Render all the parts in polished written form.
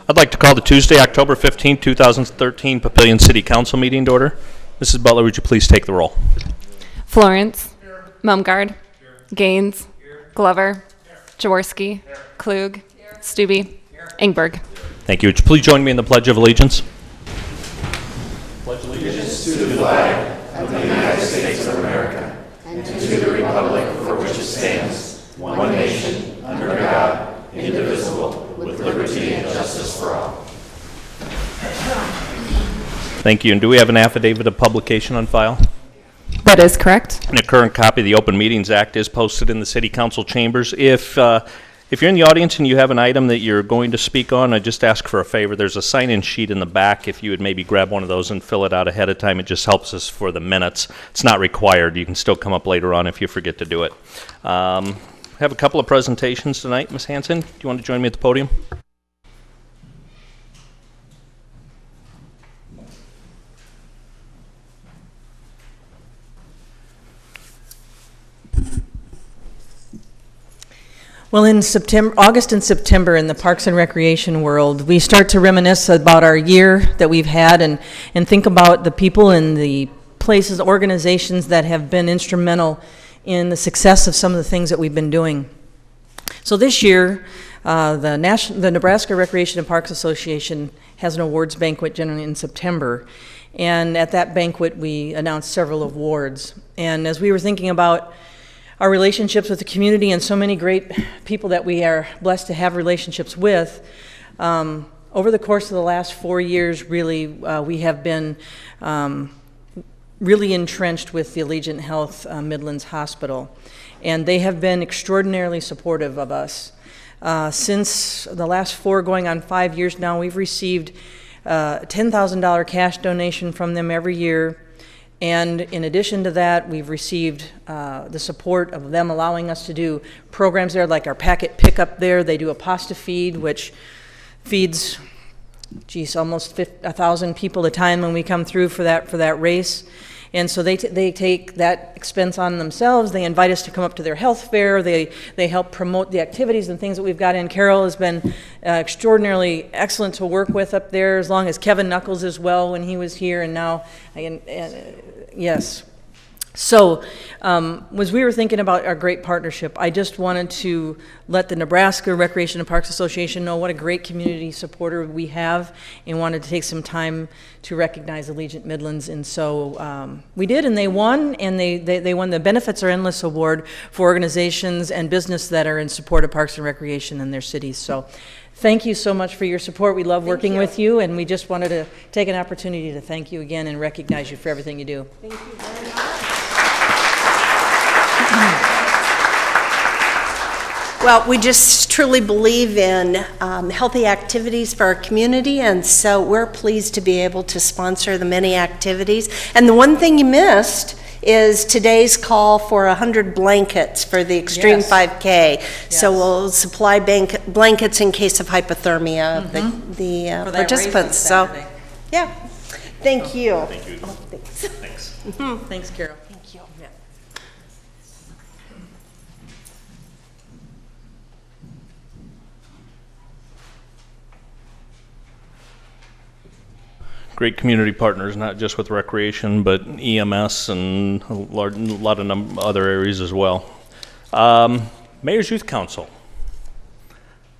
I'd like to call the Tuesday, October 15, 2013 Papillion City Council meeting to order. Mrs. Butler, would you please take the roll? Florence. Here. Mumgard. Here. Gaines. Here. Glover. Here. Jaworski. Here. Klug. Here. Stubbe. Here. Engberg. Thank you. Would you please join me in the Pledge of Allegiance? Pledge allegiance to the flag of the United States of America and to the republic for which it stands, one nation, under God, indivisible, with liberty and justice for all. Thank you. And do we have an affidavit of publication on file? That is correct. And a current copy of the Open Meetings Act is posted in the City Council chambers. If you're in the audience and you have an item that you're going to speak on, I just ask for a favor. There's a sign-in sheet in the back. If you would maybe grab one of those and fill it out ahead of time, it just helps us for the minutes. It's not required. You can still come up later on if you forget to do it. I have a couple of presentations tonight. Ms. Hanson, do you want to join me at the podium? Well, in August and September in the Parks and Recreation world, we start to reminisce about our year that we've had and think about the people and the places, organizations that have been instrumental in the success of some of the things that we've been doing. So this year, the Nebraska Recreation and Parks Association has an awards banquet generally in September. And at that banquet, we announced several awards. And as we were thinking about our relationships with the community and so many great people that we are blessed to have relationships with, over the course of the last 4 years, really, we have been really entrenched with the Allegiant Health Midlands Hospital. And they have been extraordinarily supportive of us. Since the last 4 going on 5 years now, we've received a $10,000 cash donation from them every year. And in addition to that, we've received the support of them allowing us to do programs there, like our packet pickup there. They do a pasta feed, which feeds, almost 1,000 people a time when we come through for that race. And so they take that expense on themselves. They invite us to come up to their health fair. They help promote the activities and things that we've got in. Carol has been extraordinarily excellent to work with up there, as long as Kevin Knuckles as well when he was here, and now, yes. So as we were thinking about our great partnership, I just wanted to let the Nebraska Recreation and Parks Association know what a great community supporter we have, and wanted to take some time to recognize Allegiant Midlands. And so we did, and they won, and they won the Benefits Are Endless Award for organizations and business that are in support of parks and recreation in their cities. So thank you so much for your support. We love working with you, and we just wanted to take an opportunity to thank you again and recognize you for everything you do. Thank you very much. Well, we just truly believe in healthy activities for our community, and so we're pleased to be able to sponsor the many activities. And the one thing you missed is today's call for 100 blankets for the Extreme 5K. Yes. So we'll supply blankets in case of hypothermia of the participants. So, yeah. Thank you. Thank you. Oh, thanks. Thanks. Thanks, Carol. Thank you. Yeah. Great community partners, not just with recreation, but EMS and a lot of other areas as well. Mayor's Youth Council,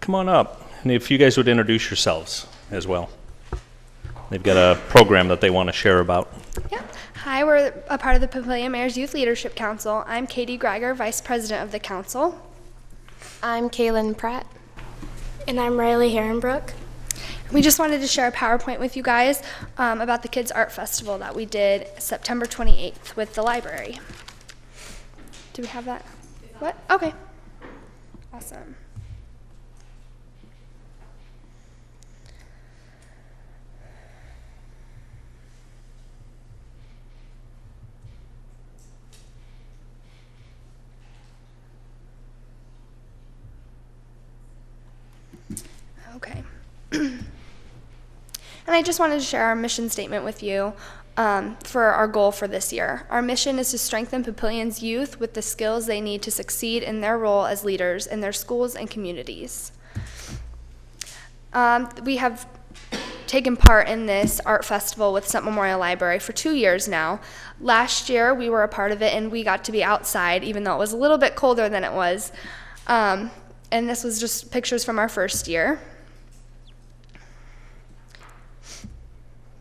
come on up. And if you guys would introduce yourselves as well. They've got a program that they want to share about. Yeah. Hi, we're a part of the Papillion Mayor's Youth Leadership Council. I'm Katie Greiger, Vice President of the Council. I'm Kaylin Pratt. And I'm Riley Herrenbrook. We just wanted to share a PowerPoint with you guys about the Kids Art Festival that we did September 28th with the library. Do we have that? What? Okay. Awesome. Okay. And I just wanted to share our mission statement with you for our goal for this year. Our mission is to strengthen Papillion's youth with the skills they need to succeed in their role as leaders in their schools and communities. We have taken part in this art festival with St. Memorial Library for 2 years now. Last year we were a part of it and we got to be outside even though it was a little bit colder than it was. And this was just pictures from our first year.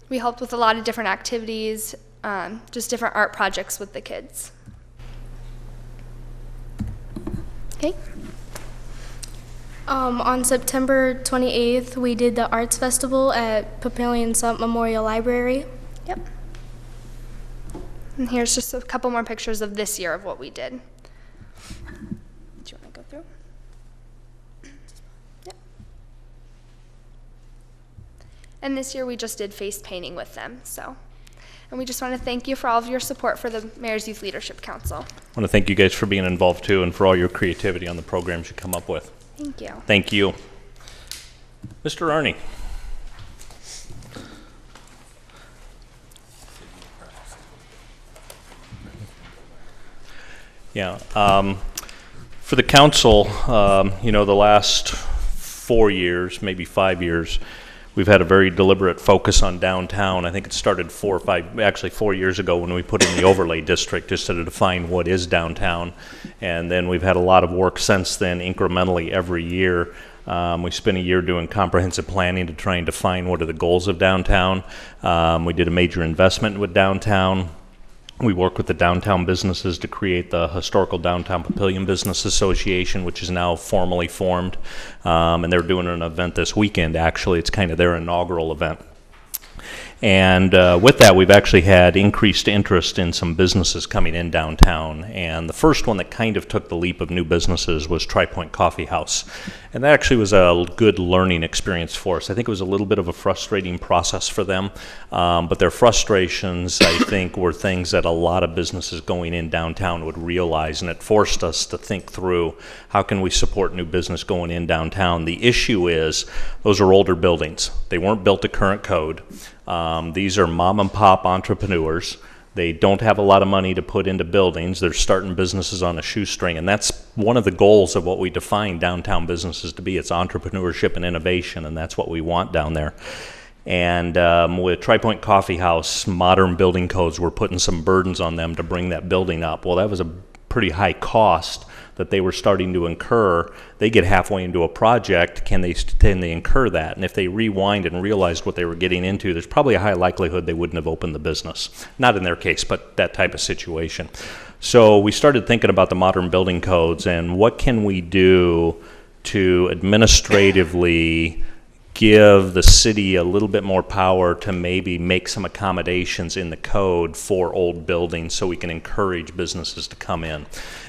We helped with a lot of different activities, just different art projects with the kids. Okay. On September 28th, we did the Arts Festival at Papillion St. Memorial Library. Yep. And here's just a couple more pictures of this year of what we did. Do you want to go through? Yep. And this year we just did face painting with them, so. And we just want to thank you for all of your support for the Mayor's Youth Leadership Council. I want to thank you guys for being involved too and for all your creativity on the programs you come up with. Thank you. Thank you. Mr. Arney. Yeah, for the council, you know, the last 4 years, maybe 5 years, we've had a very deliberate focus on downtown. I think it started 4 years ago when we put in the overlay district just to define what is downtown. And then we've had a lot of work since then, incrementally every year. We spent a year doing comprehensive planning to try and define what are the goals of downtown. We did a major investment with downtown. We work with the downtown businesses to create the Historical Downtown Papillion Business Association, which is now formally formed. And they're doing an event this weekend, actually. It's kind of their inaugural event. And with that, we've actually had increased interest in some businesses coming in downtown. And the first one that kind of took the leap of new businesses was Tri-Point Coffee House. And that actually was a good learning experience for us. I think it was a little bit of a frustrating process for them. But their frustrations, I think, were things that a lot of businesses going in downtown would realize. And it forced us to think through, how can we support new business going in downtown? The issue is, those are older buildings. They weren't built to current code. These are mom and pop entrepreneurs. They don't have a lot of money to put into buildings. They're starting businesses on a shoestring, and that's one of the goals of what we define downtown businesses to be. It's entrepreneurship and innovation, and that's what we want down there. And with Tri-Point Coffee House, modern building codes were putting some burdens on them to bring that building up. Well, that was a pretty high cost that they were starting to incur. They get halfway into a project, can they incur that? And if they rewind and realized what they were getting into, there's probably a high likelihood they wouldn't have opened the business. Not in their case, but that type of situation. So we started thinking about the modern building codes and what can we do to administratively give the city a little bit more power to maybe make some accommodations in the code for old buildings so we can encourage businesses to come in.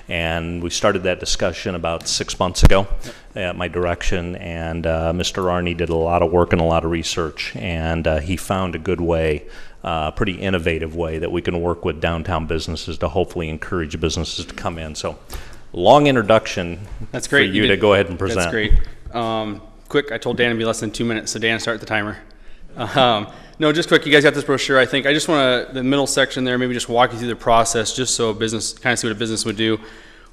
And we started that discussion about 6 months ago at my direction, and Mr. Arney did a lot of work and a lot of research, and he found a good way, pretty innovative way that we can work with downtown businesses to hopefully encourage businesses to come in. So long introduction. That's great. For you to go ahead and present. That's great. Quick, I told Dan it'd be less than 2 minutes, so Dan, start the timer. No, just quick, you guys got this brochure, I think. I just want to, the middle section there, maybe just walk you through the process just so a business, kind of see what a business would do.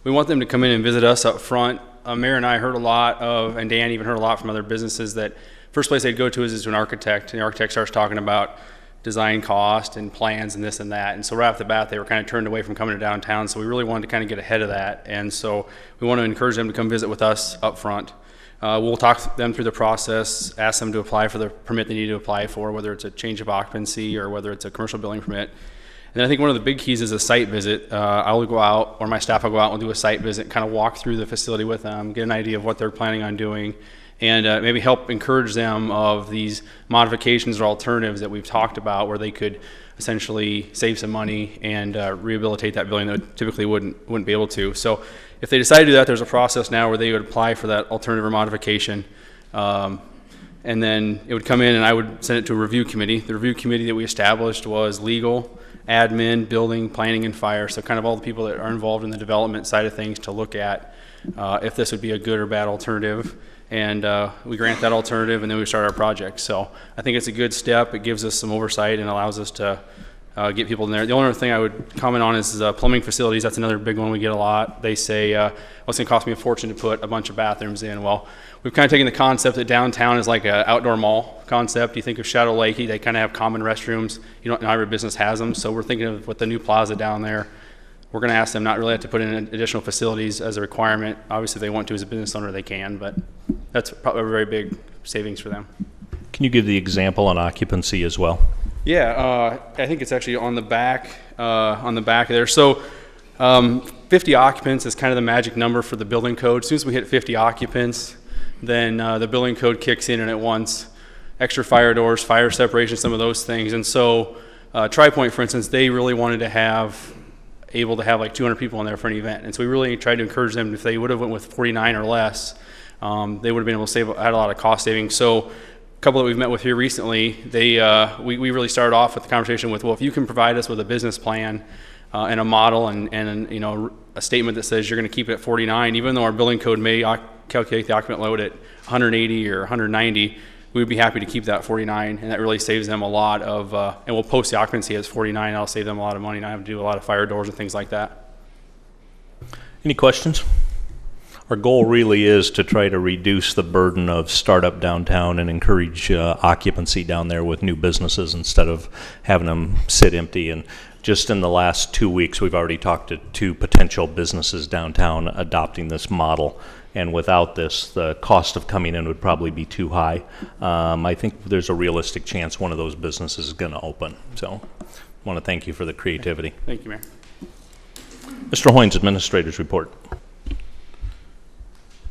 We want them to come in and visit us up front. Mayor and I heard a lot of, and Dan even heard a lot from other businesses, that first place they'd go to is to an architect, and the architect starts talking about design cost and plans and this and that. And so right off the bat, they were kind of turned away from coming to downtown, so we really wanted to kind of get ahead of that. And so we want to encourage them to come visit with us up front. We'll talk them through the process, ask them to apply for the permit they need to apply for, whether it's a change of occupancy or whether it's a commercial building permit. And then I think one of the big keys is a site visit. I'll go out, or my staff will go out and do a site visit, kind of walk through the facility with them, get an idea of what they're planning on doing, and maybe help encourage them of these modifications or alternatives that we've talked about where they could essentially save some money and rehabilitate that building that typically wouldn't be able to. So if they decide to do that, there's a process now where they would apply for that alternative or modification. And then it would come in and I would send it to a review committee. The review committee that we established was legal, admin, building, planning, and fire. So kind of all the people that are involved in the development side of things to look at if this would be a good or bad alternative. And we grant that alternative and then we start our project. So I think it's a good step. It gives us some oversight and allows us to get people in there. The only other thing I would comment on is plumbing facilities. That's another big one we get a lot. They say, well, it's going to cost me a fortune to put a bunch of bathrooms in. Well, we've kind of taken the concept that downtown is like an outdoor mall concept. You think of Shadow Lake, they kind of have common restrooms. You don't know, every business has them. So we're thinking of with the new plaza down there, we're going to ask them not really have to put in additional facilities as a requirement. Obviously, if they want to as a business owner, they can, but that's probably a very big savings for them. Can you give the example on occupancy as well? Yeah, I think it's actually on the back there. So 50 occupants is kind of the magic number for the building code. As soon as we hit 50 occupants, then the building code kicks in and it wants extra fire doors, fire separation, some of those things. And so Tri-Point, for instance, they really wanted to have like 200 people in there for an event. And so we really tried to encourage them, if they would have went with 49 or less, they would have been able to had a lot of cost savings. So a couple that we've met with here recently, we really started off with the conversation with, well, if you can provide us with a business plan and a model and you know, a statement that says you're going to keep it at 49, even though our building code may calculate the occupant load at 180 or 190, we would be happy to keep that 49, and that really saves them a lot of, and we'll post the occupancy as 49. That'll save them a lot of money, not have to do a lot of fire doors and things like that. Any questions? Our goal really is to try to reduce the burden of startup downtown and encourage occupancy down there with new businesses instead of having them sit empty. And just in the last 2 weeks, we've already talked to 2 potential businesses downtown adopting this model. And without this, the cost of coming in would probably be too high. I think there's a realistic chance one of those businesses is going to open. So I want to thank you for the creativity. Thank you, Mayor. Mr. Hoynes, Administrator's Report.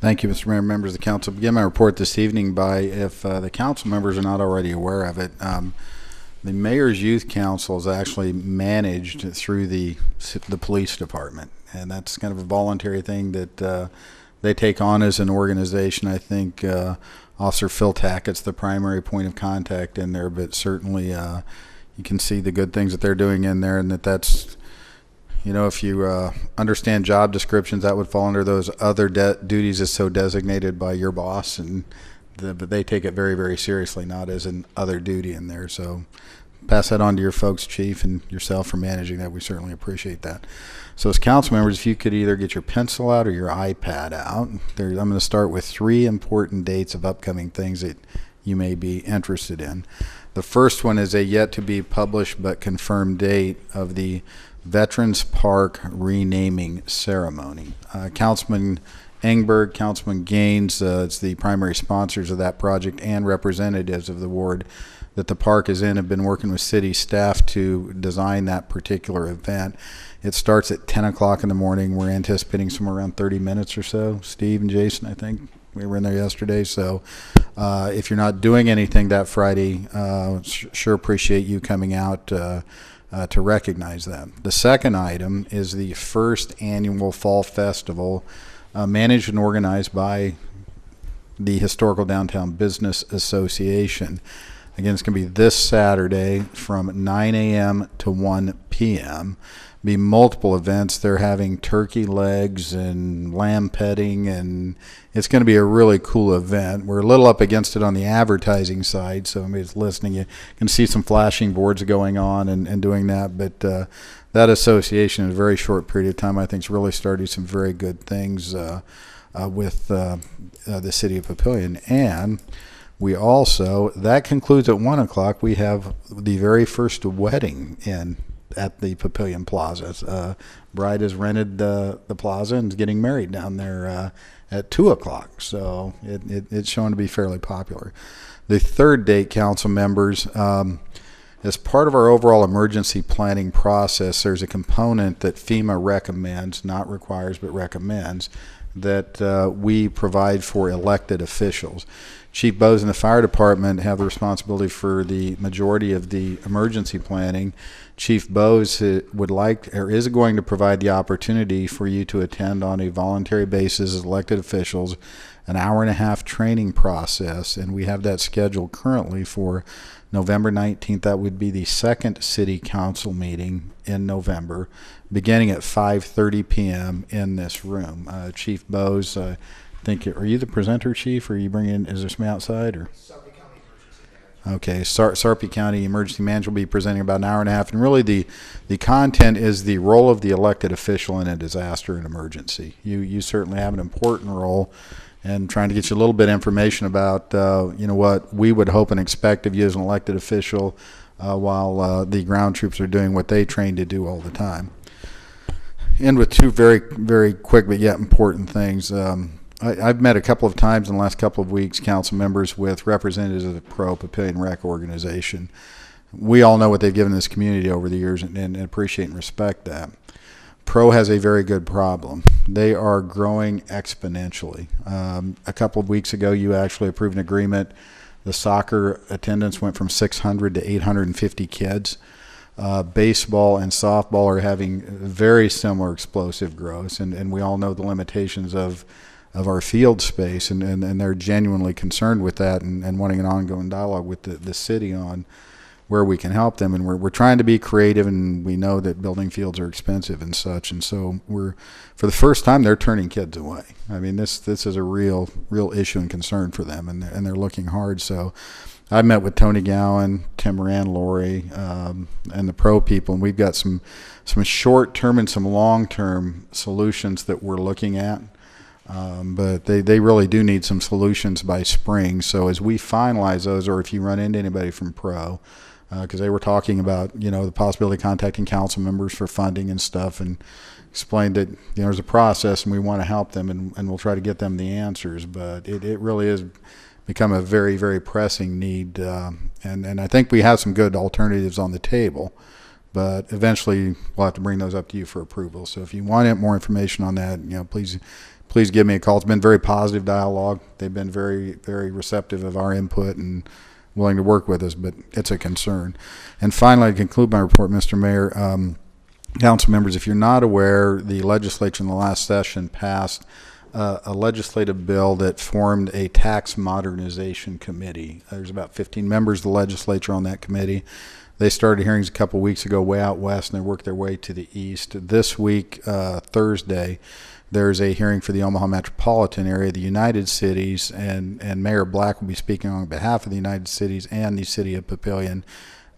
Thank you, Mr. Mayor, members of the council. Begin my report this evening by, if the council members are not already aware of it, the Mayor's Youth Council is actually managed through the police department. And that's kind of a voluntary thing that they take on as an organization. I think Officer Phil Tackett's the primary point of contact in there, but certainly you can see the good things that they're doing in there, and that's, you know, if you understand job descriptions, that would fall under those other duties as so designated by your boss, and but they take it very, very seriously, not as an other duty in there. So pass that on to your folks, Chief, and yourself for managing that. We certainly appreciate that. So as council members, if you could either get your pencil out or your iPad out, I'm going to start with 3 important dates of upcoming things that you may be interested in. The first one is a yet to be published but confirmed date of the Veterans Park renaming ceremony. Councilman Engberg, Councilman Gaines, it's the primary sponsors of that project, and representatives of the ward that the park is in have been working with city staff to design that particular event. It starts at 10 o'clock in the morning. We're anticipating somewhere around 30 minutes or so. Steve and Jason, I think we were in there yesterday. So if you're not doing anything that Friday, sure appreciate you coming out to recognize them. The second item is the first annual Fall Festival managed and organized by the Historical Downtown Business Association. Again, it's going to be this Saturday from 9 a.m. to 1 p.m. Be multiple events. They're having turkey legs and lamb petting, and it's going to be a really cool event. We're a little up against it on the advertising side, so anybody's listening, you can see some flashing boards going on and doing that. But that association in a very short period of time, I think, is really starting some very good things with the city of Papillion. And we also, that concludes at 1 o'clock, we have the very first wedding at the Papillion Plaza. Bride has rented the plaza and is getting married down there at 2 o'clock. So it's shown to be fairly popular. The third date, council members, as part of our overall emergency planning process, there's a component that FEMA recommends, not requires, but recommends, that we provide for elected officials. Chief Bose and the fire department have the responsibility for the majority of the emergency planning. Chief Bose would like, or is going to provide the opportunity for you to attend on a voluntary basis as elected officials, an hour-and-a-half training process, and we have that scheduled currently for November 19th. That would be the second city council meeting in November, beginning at 5:30 p.m. in this room. Chief Bose, I think, are you the presenter, Chief, or are you bringing in, is there somebody outside? Or? Okay, Sarpy County Emergency Management will be presenting about an hour and a half, and really the content is the role of the elected official in a disaster and emergency. You certainly have an important role, and trying to get you a little bit of information about what we would hope and expect of you as an elected official while the ground troops are doing what they train to do all the time. And with two very, very quick but yet important things. I've met a couple of times in the last couple of weeks, council members, with representatives of the Papillion Rec organization. We all know what they've given this community over the years and appreciate and respect that. Pro has a very good problem. They are growing exponentially. A couple of weeks ago, you actually approved an agreement. The soccer attendance went from 600 to 850 kids. Baseball and softball are having very similar explosive growth, and we all know the limitations of our field space, and they're genuinely concerned with that and wanting an ongoing dialogue with the city on where we can help them. And we're trying to be creative, and we know that building fields are expensive and such, and so for the first time, they're turning kids away. I mean, this is a real issue and concern for them, and they're looking hard. So I met with Tony Gowan, Tim Moran, Lori, and the Pro people, and we've got some short-term and some long-term solutions that we're looking at. But they really do need some solutions by spring. So as we finalize those, or if you run into anybody from Pro, because they were talking about the possibility of contacting council members for funding and stuff, and explained that there's a process and we want to help them, and we'll try to get them the answers. But it really is become a very, very pressing need, and I think we have some good alternatives on the table. But eventually we'll have to bring those up to you for approval. So if you want more information on that, please give me a call. It's been very positive dialogue. They've been very, very receptive of our input and willing to work with us, but it's a concern. And finally, to conclude my report, Mr. Mayor, council members, if you're not aware, the legislature in the last session passed a legislative bill that formed a tax modernization committee. There's about 15 members of the legislature on that committee. They started hearings a couple weeks ago way out west, and they worked their way to the east. This week, Thursday, there's a hearing for the Omaha metropolitan area, the United Cities, and Mayor Black will be speaking on behalf of the United Cities and the city of Papillion,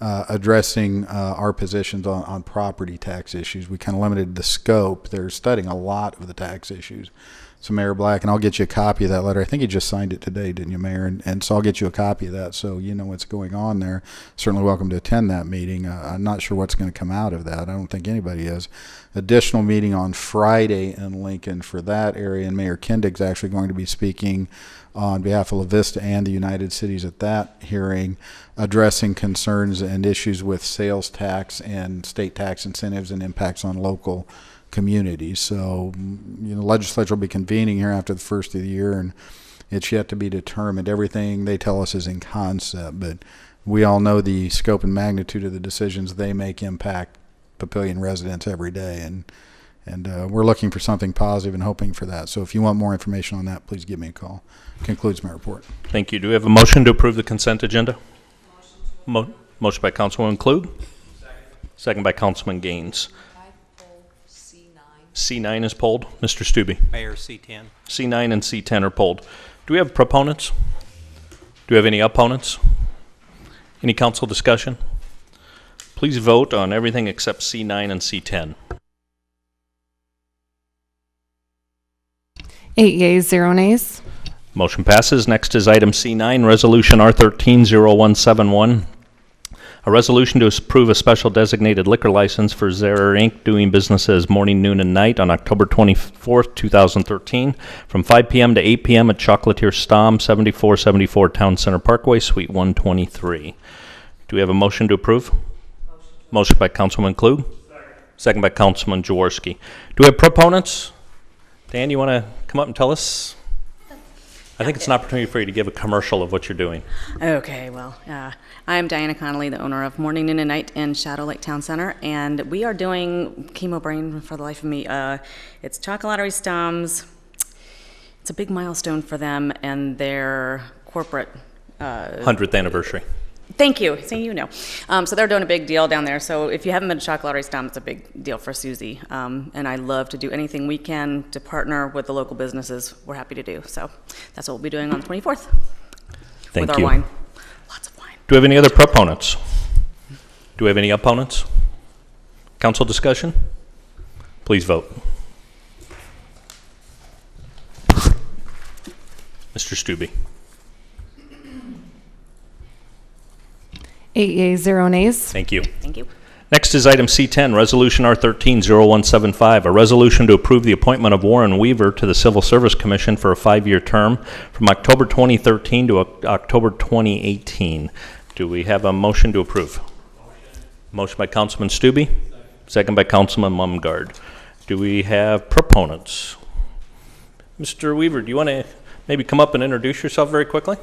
addressing our positions on property tax issues. We kind of limited the scope. They're studying a lot of the tax issues. So Mayor Black, and I'll get you a copy of that letter. I think you just signed it today, didn't you, Mayor? And so I'll get you a copy of that so you know what's going on there. Certainly welcome to attend that meeting. I'm not sure what's going to come out of that. I don't think anybody is. Additional meeting on Friday in Lincoln for that area, and Mayor Kindig's actually going to be speaking on behalf of La Vista and the United Cities at that hearing, addressing concerns and issues with sales tax and state tax incentives and impacts on local communities. So, the legislature will be convening here after the first of the year, and it's yet to be determined. Everything they tell us is in concept, but we all know the scope and magnitude of the decisions they make impact Papillion residents every day, and we're looking for something positive and hoping for that. So if you want more information on that, please give me a call. Concludes my report. Thank you. Do we have a motion to approve the consent agenda? Motion by Councilwoman Klug. Second by Councilman Gaines. C9 is pulled. Mr. Stubbe. Mayor, C10. C9 and C10 are pulled. Do we have proponents? Do we have any opponents? Any council discussion? Please vote on everything except C9 and C10. 8 yeas, 0 nays. Motion passes. Next is item C9, Resolution R13-0171. A resolution to approve a special designated liquor license for Zehrer Inc. doing business as morning, noon, and night on October 24th, 2013 from 5 p.m. to 8 p.m. at Chocolatier Stamm, 7474 Town Center Parkway, Suite 123. Do we have a motion to approve? Motion by Councilman Klug. Second by Councilman Jaworski. Do we have proponents? Dan, you want to come up and tell us? I think it's an opportunity for you to give a commercial of what you're doing. Okay, well, I'm Diana Connolly, the owner of Morning, Noon, and Night in Shadow Lake Town Center, and we are doing chemo brain for the life of me. It's Chocolatier Stamm's. It's a big milestone for them and their corporate 100th anniversary. Thank you. So you know. So they're doing a big deal down there. So if you haven't been to Chocolatier Stamm, it's a big deal for Susie. And I love to do anything we can to partner with the local businesses. We're happy to do. So that's what we'll be doing on the 24th. Thank with you. Our wine. Lots of wine. Do we have any other proponents? Do we have any opponents? Council discussion? Please vote. Mr. Stube. 8 yeas, 0 nays. Thank you. Thank you. Next is item C10, Resolution R13-0175, a resolution to approve the appointment of Warren Weaver to the Civil Service Commission for a 5-year term from October 2013 to October 2018. Do we have a motion to approve? Motion by Councilman Stube, second by Councilman Mumgard. Do we have proponents? Mr. Weaver, do you want to maybe come up and introduce yourself very quickly?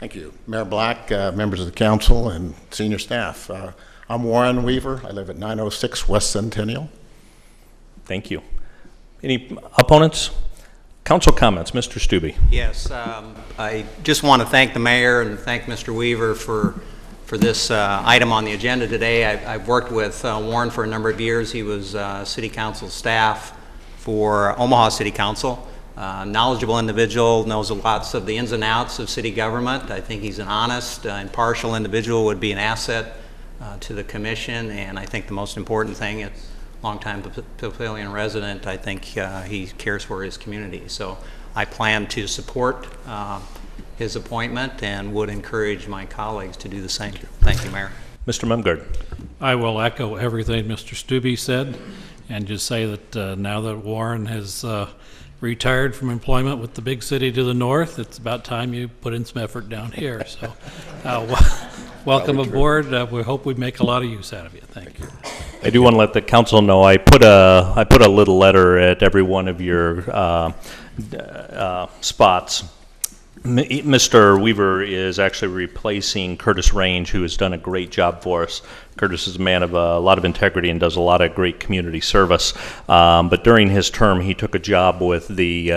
Thank you. Mayor Black, members of the council, and senior staff. I'm Warren Weaver. I live at 906 West Centennial. Thank you. Any opponents? Council comments, Mr. Stube. Yes, I just want to thank the mayor and thank Mr. Weaver for this item on the agenda today. I've worked with Warren for a number of years. He was city council staff for Omaha City Council. Knowledgeable individual, knows lots of the ins and outs of city government. I think he's an honest, impartial individual, would be an asset to the commission, and I think the most important thing is longtime Papillion resident. I think he cares for his community. So I plan to support his appointment and would encourage my colleagues to do the same. Thank you, Mayor. Mr. Mumgard. I will echo everything Mr. Stube said and just say that now that Warren has retired from employment with the big city to the north, it's about time you put in some effort down here. So welcome aboard. We hope we make a lot of use out of you. Thank you. I do want to let the council know I put a little letter at every one of your spots. Mr. Weaver is actually replacing Curtis Range, who has done a great job for us. Curtis is a man of a lot of integrity and does a lot of great community service. But during his term, he took a job with the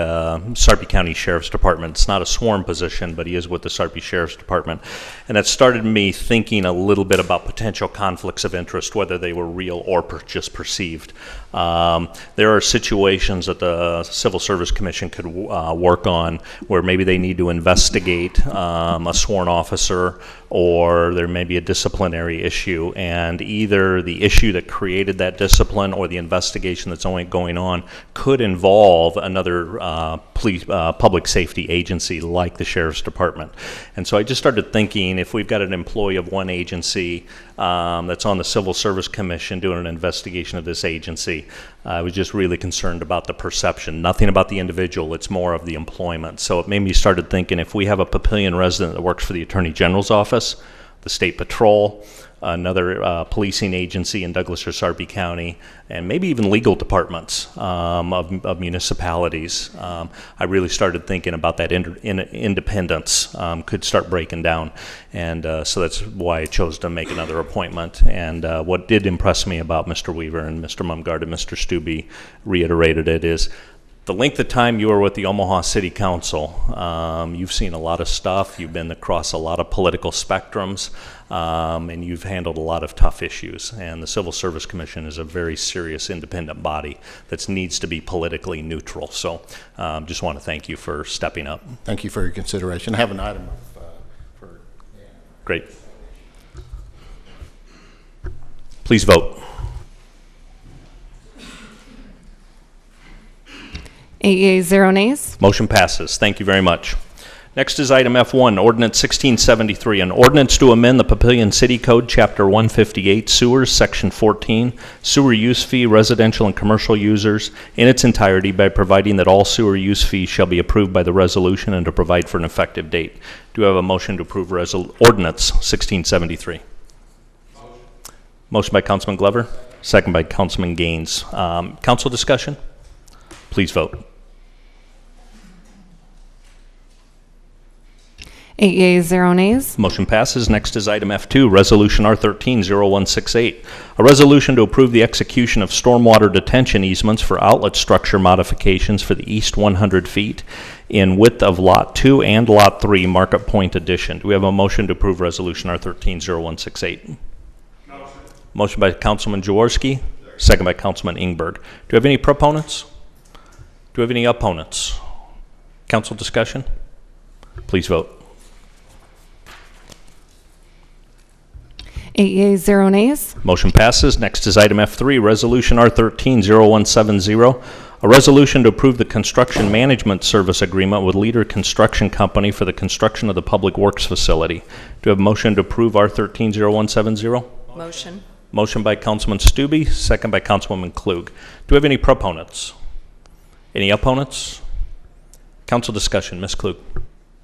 Sarpy County Sheriff's Department. It's not a sworn position, but he is with the Sarpy Sheriff's Department. And that started me thinking a little bit about potential conflicts of interest, whether they were real or just perceived. There are situations that the Civil Service Commission could work on where maybe they need to investigate a sworn officer, or there may be a disciplinary issue, and either the issue that created that discipline or the investigation that's only going on could involve another public safety agency like the Sheriff's Department. And so I just started thinking, if we've got an employee of one agency that's on the Civil Service Commission doing an investigation of this agency, I was just really concerned about the perception. Nothing about the individual, it's more of the employment. So it made me started thinking, if we have a Papillion resident that works for the Attorney General's office, the State Patrol, another policing agency in Douglas or Sarpy County, and maybe even legal departments of municipalities, I really started thinking about that independence could start breaking down. And so that's why I chose to make another appointment. And what did impress me about Mr. Weaver, and Mr. Mumgard and Mr. Stube reiterated it, is the length of time you were with the Omaha City Council. You've seen a lot of stuff. You've been across a lot of political spectrums, and you've handled a lot of tough issues. And the Civil Service Commission is a very serious independent body that needs to be politically neutral. So just want to thank you for stepping up. Thank you for your consideration. I have an item for... Great. Please vote. 8 yeas, 0 nays. Motion passes. Thank you very much. Next is item F1, Ordinance 1673, an ordinance to amend the Papillion City Code, Chapter 158, Sewers, Section 14, Sewer Use Fee, Residential and Commercial Users, in its entirety by providing that all sewer use fees shall be approved by the resolution and to provide for an effective date. Do you have a motion to approve Ordinance 1673? Motion by Councilman Glover, second by Councilman Gaines. Council discussion? Please vote. 8 yeas, 0 nays. Motion passes. Next is item F2, Resolution R13-0168, a resolution to approve the execution of stormwater detention easements for outlet structure modifications for the east 100 feet in width of Lot 2 and Lot 3, Market Point Addition. Do we have a motion to approve Resolution R13-0168? Motion by Councilman Jaworski, second by Councilman Ingberg. Do we have any proponents? Do we have any opponents? Council discussion? Please vote. 8 yeas, 0 nays. Motion passes. Next is item F3, Resolution R13-0170, a resolution to approve the construction management service agreement with Leader Construction Company for the construction of the Public Works Facility. Do we have a motion to approve R13-0170? Motion. Motion by Councilman Stube, second by Councilwoman Klug. Do we have any proponents? Any opponents? Council discussion. Ms. Klug.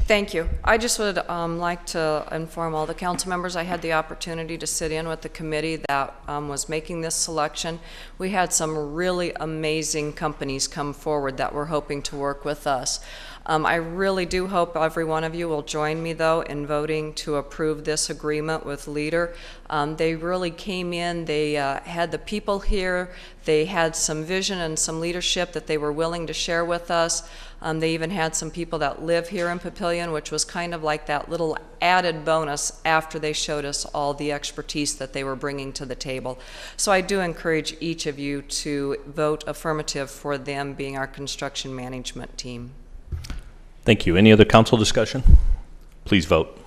Thank you. I just would like to inform all the council members I had the opportunity to sit in with the committee that was making this selection. We had some really amazing companies come forward that were hoping to work with us. I really do hope every one of you will join me, though, in voting to approve this agreement with Leader. They really came in, they had the people here, they had some vision and some leadership that they were willing to share with us. They even had some people that live here in Papillion, which was kind of like that little added bonus after they showed us all the expertise that they were bringing to the table. So I do encourage each of you to vote affirmative for them being our construction management team. Thank you. Any other council discussion? Please vote.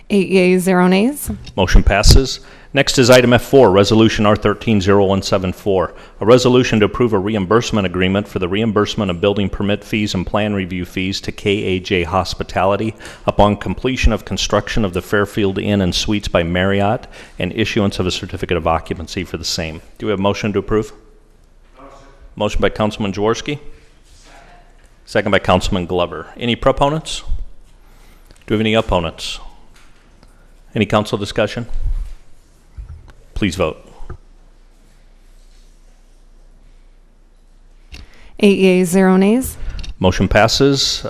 8 yeas, 0 nays. Motion passes. Next is item F4, Resolution R13-0174, a resolution to approve a reimbursement agreement for the reimbursement of building permit fees and plan review fees to KAJ Hospitality upon completion of construction of the Fairfield Inn and Suites by Marriott and issuance of a certificate of occupancy for the same. Do we have a motion to approve? Motion by Councilman Jaworski. Second by Councilman Glover. Any proponents? Do we have any opponents? Any council discussion? Please vote. 8 yeas, 0 nays. Motion passes.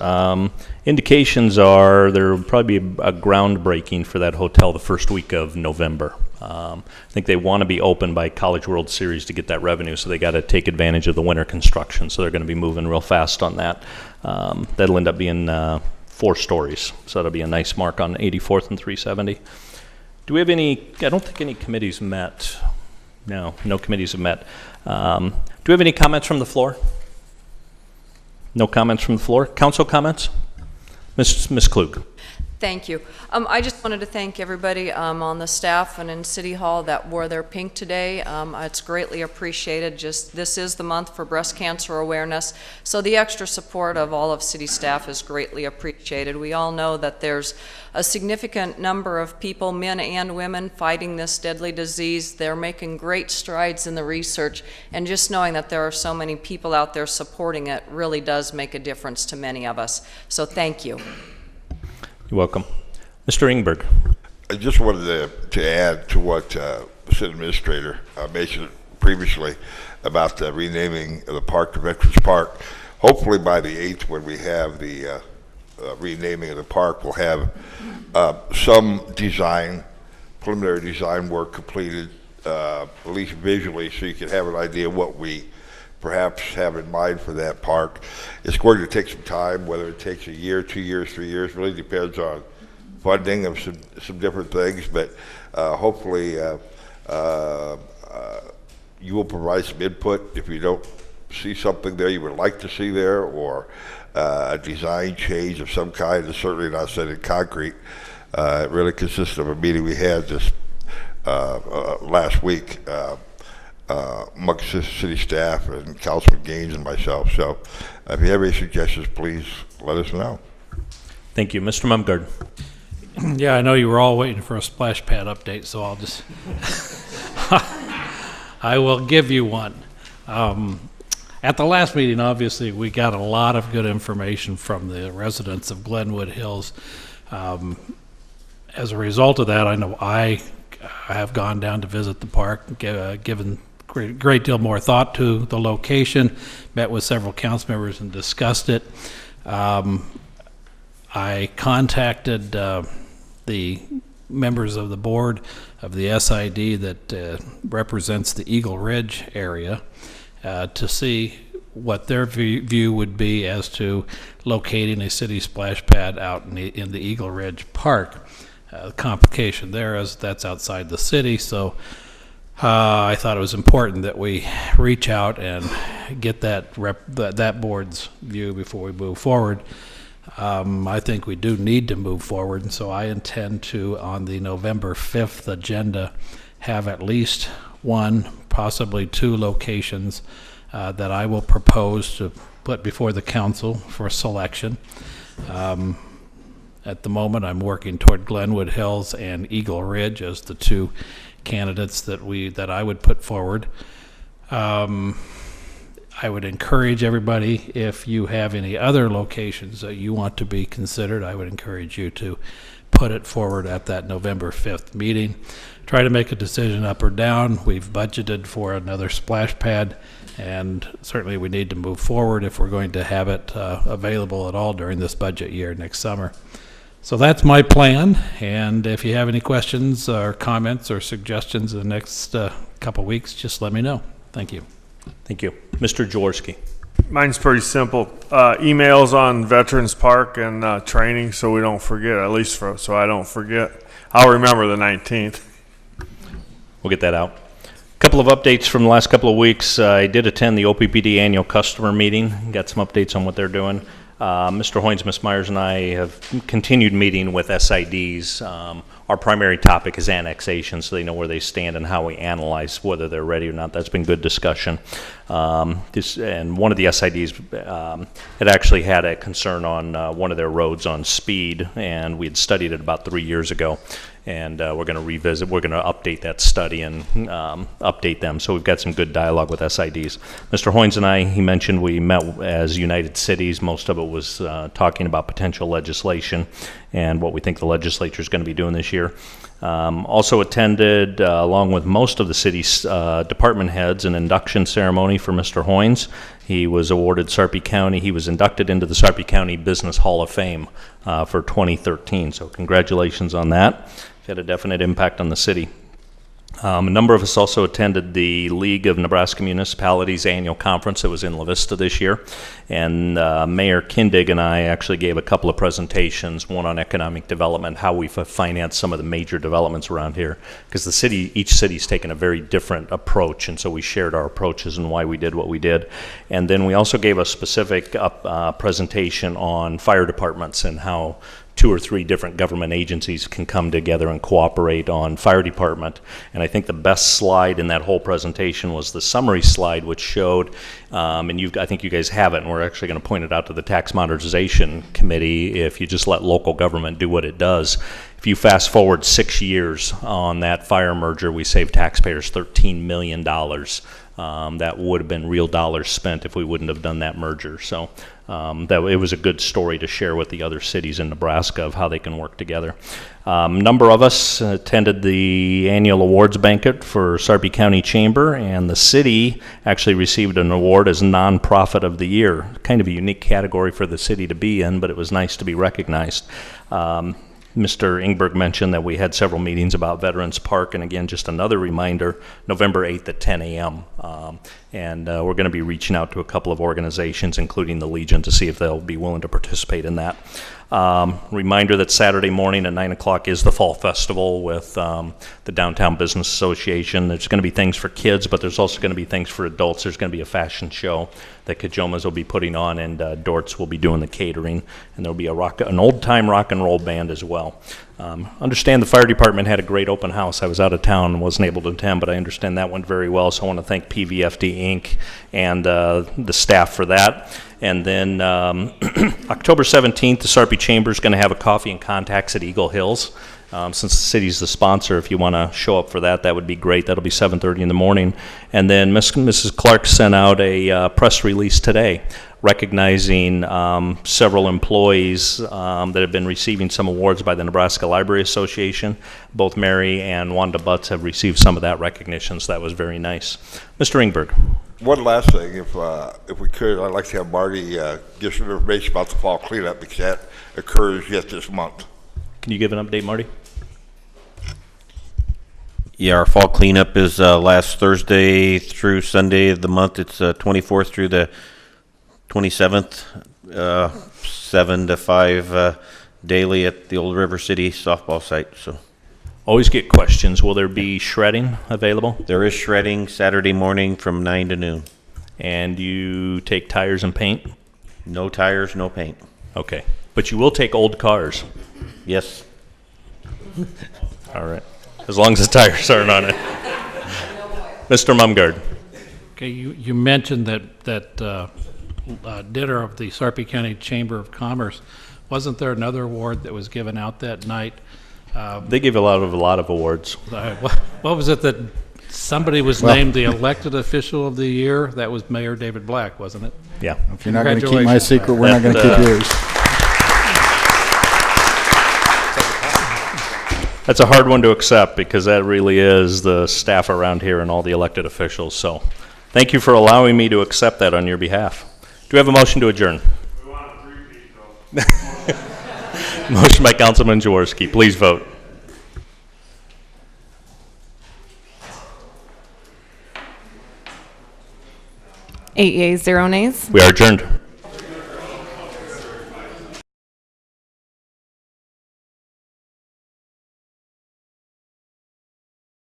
Indications are there will probably be a groundbreaking for that hotel the first week of November. I think they want to be open by College World Series to get that revenue, so they got to take advantage of the winter construction. So they're going to be moving real fast on that. That'll end up being 4 stories, so that'll be a nice mark on 84th and 370. Do we have any? I don't think any committees met. No committees have met. Do we have any comments from the floor? No comments from the floor. Council comments? Ms. Klug. Thank you. I just wanted to thank everybody on the staff and in City Hall that wore their pink today. It's greatly appreciated. This is the month for breast cancer awareness, so the extra support of all of city staff is greatly appreciated. We all know that there's a significant number of people, men and women, fighting this deadly disease. They're making great strides in the research, and just knowing that there are so many people out there supporting it really does make a difference to many of us. So thank you. You're welcome. Mr. Ingberg. I just wanted to add to what the city administrator mentioned previously about the renaming of the park to Veterans Park. Hopefully by the 8th, when we have the renaming of the park, we'll have some preliminary design work completed, at least visually, so you can have an idea what we perhaps have in mind for that park. It's going to take some time, whether it takes a year, 2 years, 3 years, really depends on funding of some different things, but hopefully you will provide some input if you don't see something there you would like to see there, or a design change of some kind. It's certainly not set in concrete. It really consists of a meeting we had this last week amongst city staff and Councilman Gaines and myself. So if you have any suggestions, please let us know. Thank you. Mr. Mumgard. Yeah, I know you were all waiting for a splash pad update, so I'll just I will give you one. At the last meeting, obviously, we got a lot of good information from the residents of Glenwood Hills. As a result of that, I know I have gone down to visit the park, given a great deal more thought to the location, met with several council members and discussed it. I contacted the members of the board of the SID that represents the Eagle Ridge area to see what their view would be as to locating a city splash pad out in the Eagle Ridge Park. The complication there is that's outside the city, so I thought it was important that we reach out and get that board's view before we move forward. I think we do need to move forward, and so I intend to, on the November 5th agenda, have at least one, possibly two locations that I will propose to put before the council for selection. At the moment, I'm working toward Glenwood Hills and Eagle Ridge as the two candidates that I would put forward. I would encourage everybody, if you have any other locations that you want to be considered, I would encourage you to put it forward at that November 5th meeting. Try to make a decision up or down. We've budgeted for another splash pad, and certainly we need to move forward if we're going to have it available at all during this budget year next summer. So that's my plan, and if you have any questions or comments or suggestions in the next couple weeks, just let me know. Thank you. Thank you. Mr. Jaworski. Mine's pretty simple. Emails on Veterans Park and training, so we don't forget, at least so I don't forget. I'll remember the 19th. We'll get that out. A couple of updates from the last couple of weeks. I did attend the OPPD annual customer meeting. Got some updates on what they're doing. Mr. Hoynes, Ms. Myers, and I have continued meeting with SIDs. Our primary topic is annexation, so they know where they stand and how we analyze whether they're ready or not. That's been good discussion. And one of the SIDs had actually had a concern on one of their roads on speed, and we had studied it about 3 years ago. And we're going to revisit, we're going to update that study and update them. So we've got some good dialogue with SIDs. Mr. Hoynes and I, he mentioned we met as United Cities. Most of it was talking about potential legislation and what we think the legislature is going to be doing this year. Also attended, along with most of the city's department heads, an induction ceremony for Mr. Hoynes. He was awarded Sarpy County. He was inducted into the Sarpy County Business Hall of Fame for 2013. So congratulations on that. Had a definite impact on the city. A number of us also attended the League of Nebraska Municipalities annual conference that was in La Vista this year. And Mayor Kindig and I actually gave a couple of presentations, one on economic development, how we finance some of the major developments around here. Because the city, each city's taken a very different approach, and so we shared our approaches and why we did what we did. And then we also gave a specific presentation on fire departments and how 2 or 3 different government agencies can come together and cooperate on fire department. And I think the best slide in that whole presentation was the summary slide, which showed, and I think you guys have it, and we're actually going to point it out to the Tax Modernization Committee, if you just let local government do what it does. If you fast forward 6 years on that fire merger, we saved taxpayers $13 million. That would have been real dollars spent if we wouldn't have done that merger. So it was a good story to share with the other cities in Nebraska of how they can work together. A number of us attended the annual awards banquet for Sarpy County Chamber, and the city actually received an award as Nonprofit of the Year. Kind of a unique category for the city to be in, but it was nice to be recognized. Mr. Ingberg mentioned that we had several meetings about Veterans Park, and again, just another reminder, November 8th at 10 a.m. And we're going to be reaching out to a couple of organizations, including the Legion, to see if they'll be willing to participate in that. Reminder that Saturday morning at 9 o'clock is the Fall Festival with the Downtown Business Association. There's going to be things for kids, but there's also going to be things for adults. There's going to be a fashion show that Kajomas will be putting on, and Dortz will be doing the catering, and there'll be an old-time rock and roll band as well. Understand the fire department had a great open house. I was out of town and wasn't able to attend, but I understand that went very well, so I want to thank PVFD Inc. and the staff for that. And then October 17th, the Sarpy Chamber is going to have a coffee and contacts at Eagle Hills. Since the city's the sponsor, if you want to show up for that, that would be great. That'll be 7:30 in the morning. And then Mrs. Clark sent out a press release today recognizing several employees that have been receiving some awards by the Nebraska Library Association. Both Mary and Wanda Butts have received some of that recognition, so that was very nice. Mr. Ingberg. One last thing, if we could, I'd like to have Marty give some information about the fall cleanup, because that occurs yet this month. Can you give an update, Marty? Yeah, our fall cleanup is last Thursday through Sunday of the month. It's 24th through the 27th, 7 to 5 daily at the Old River City softball site. So, always get questions. Will there be shredding available? There is shredding Saturday morning from 9 to noon. And you take tires and paint? No tires, no paint. Okay. But you will take old cars. Yes. All right. As long as the tires aren't on it. Mr. Mumgard. Okay, you mentioned that dinner of the Sarpy County Chamber of Commerce. Wasn't there another award that was given out that night? They give a lot of awards. What was it that somebody was named the elected official of the year? That was Mayor David Black, wasn't it? Yeah. If you're not going to keep my secret, we're not going to keep yours. That's a hard one to accept because that really is the staff around here and all the elected officials. So thank you for allowing me to accept that on your behalf. Do we have a motion to adjourn? We want a three-piece, though. Motion by Councilman Jaworski. Please vote. Eight yeas, 0 nays. We are adjourned.